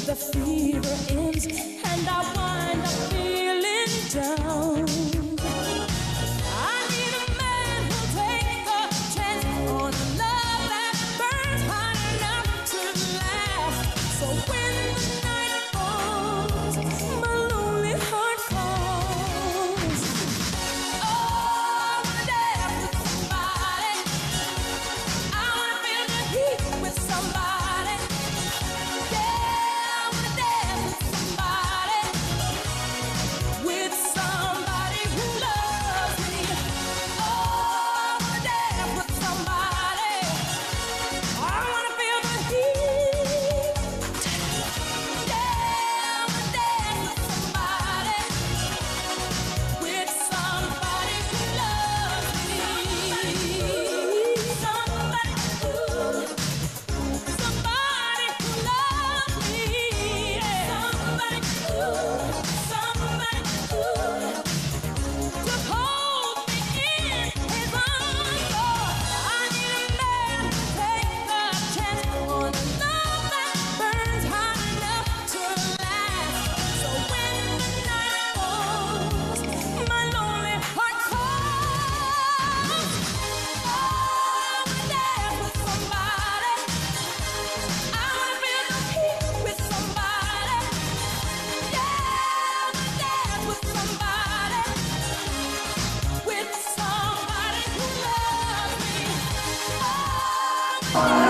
the fever ends and I wind up feeling down. I need a man who'll take a chance on a love that burns hot enough to last. So when the night falls, my lonely heart calls. Oh, I wanna dance with somebody. I wanna feel the heat with somebody. Yeah, I wanna dance with somebody who loves me. Oh, I wanna dance with somebody. I wanna feel the heat. Yeah, I wanna dance with somebody who loves me. Somebody who loves me. Yeah. Somebody who to hold me in his arms. Oh, I need a man to take a chance on a love that burns hot enough to last. So when the night falls, my lonely heart calls. Oh, I wanna dance with somebody. I wanna feel the heat with somebody. Yeah, I wanna dance with somebody who loves me. Oh,